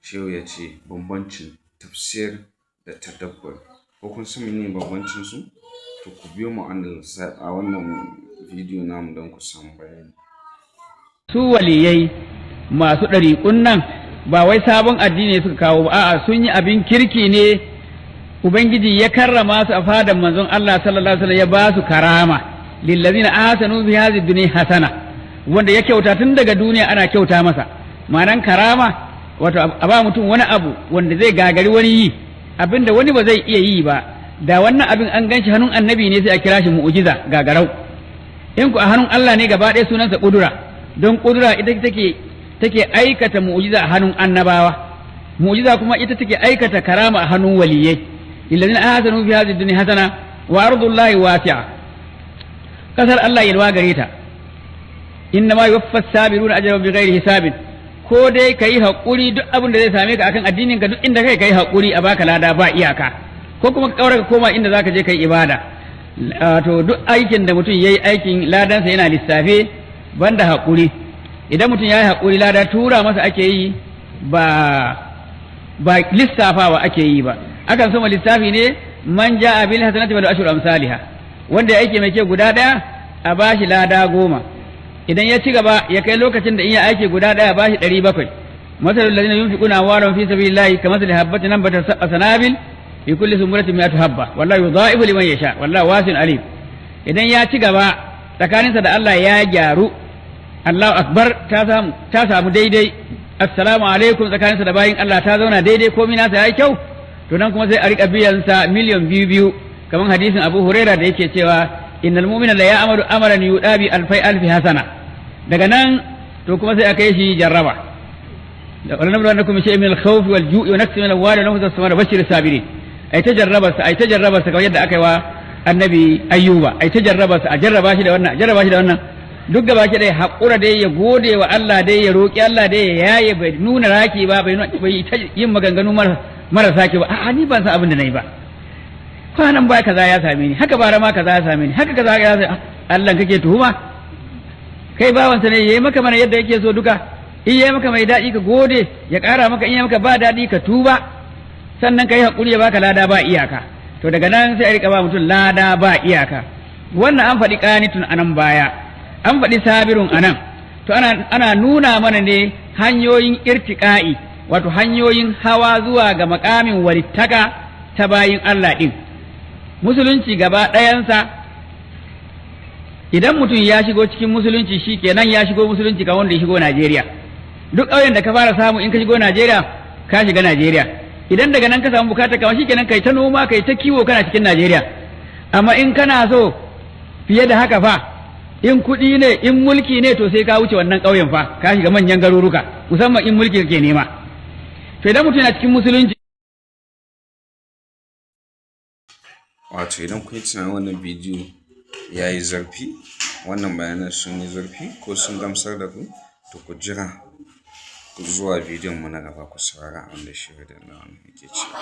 Shehu ya ce bambancin tafsir da tadabbur. Ko kun san menene bambancin su? To ku biyo mu a wannan bidiyo namu don ku samu bayani. Su waliyai masu ɗariƙun nan ba wai sabon addini suka kawo ba, a'a sun yi abin kirki ne. Ubangiji ya karrama su a fadan manzon Allah sallallahu alaihi wasallam, ya ba su karama lillazina ahsanu fi hadhihi dunya hasana, wanda ya kyauta tun daga duniya ana kyauta masa. Ma'anan karama wato a ba mutum wani abu wanda zai gagari wani yi, abinda wani ba zai iya yi ba. Da wannan abin an ganshi hannun annabi ne sai a kira shi mu'jiza gagarau. In ku a hannun Allah ne gaba ɗaya sunansa ƙudura, don ƙudura ita take aikata mu'jiza a hannun annabawa, mu'jiza kuma ita take aikata karama a hannun waliyai. lillazina ahsanu fi hadhihi dunya hasana wa ardullahi wasi'a. Kasar Allah yalwa gare ta, inna ma yuwaffas sabiruna ajrahum bighairi hisabin. Ko dai kai hakuri duk abin da zai same ka akan addinin ka, duk inda kai hakuri a baka lada ba iyaka, ko kuma ka koma inda zaka je kai ibada. To duk aikin da mutum yayi aikin ladansa yana lissafe banda hakuri. Idan mutum yayi hakuri lada tura masa ake yi, ba lissafawa ake yi ba. Akan soma lissafi ne man ja'a bil hasanati wa ashru amsalha, wanda ya aike mai kyau guda daya a bashi lada 10. Idan ya ci gaba ya kai lokacin da in ya aike guda daya bashi 700. Masalul ladina yunfiquna amwalahum fi sabilillahi kamathali habatin anbatat sab'a sanabil fi kulli sunbulatin mi'atu habba wallahu yudha'ifu liman yasha wallahu wasi'un alim. Idan ya ci gaba tsakaninsa da Allah ya gyaru, Allahu akbar ta samu daidai, assalamu alaikum tsakaninsa da bayin Allah ta zauna daidai, komai nasa yayi kyau, to nan kuma sai a rika biyan sa miliyan biyu kamar hadisin Abu Huraira da yake cewa innal mu'mina la ya'malu amalan yudabi alfi hasana. Daga nan to kuma sai a kai shi jarraba. Wala nablu annakum shay'in min al-khawf wal-ju'i wa naqsin min al-amwali wa nafsi as-samara bashir as-sabirin. Ai ta jarraba sa kamar yadda aka yi wa annabi Ayyuba, ai ta jarraba sa, a jarraba shi da wannan duk gaba ki dai haƙura dai ya gode wa Allah dai ya roƙi Allah dai ya yaye, bai nuna raki ba, bai yin maganganu marasa ki ba. A'a ni ban san abin da nayi ba, kwanan ba kaza ya same ni, haka bara ma kaza ya same ni, haka kaza ya same Allah kake tuhuma? Kai bawansa ne yayi maka mana yadda yake so duka. In yayi maka mai daɗi ka gode, ya ƙara maka, in yayi maka ba daɗi ka tuba, sannan kai haƙuri ya baka lada ba iyaka. To daga nan sai a rika ba mutum lada ba iyaka. Wannan an faɗi qanitun anan baya, an faɗi sabirun anan. To ana nuna mana ne hanyoyin irtiqa'i, wato hanyoyin hawa zuwa ga makamin walittaka ta bayin Allah ɗin. Musulunci gaba ɗayansa, idan mutum ya shigo cikin musulunci shi kenan ya shigo musulunci kamar wanda ya shigo Najeriya. Duk ƙauyen da ka fara samu in ka shigo Najeriya, ka shiga Najeriya. Idan daga nan ka samu bukata kamar shi kenan kai ta noma, kai ta kiwo, kana cikin Najeriya. Amma in kana so fiye da haka fa, in kuɗi ne, in mulki ne, to sai ka wuce wannan ƙauyen fa, ka shiga manyan garuruka, musamman in mulki kake nema. To idan mutum yana cikin musulunci, wato idan kun yi tunanin wannan bidiyo ya yi zarfi, wannan bayanan sun yi zarfi ko sun gamsar da ku, to ku jira zuwa bidiyon mu na gaba ku saurara abin da shi da yake cewa.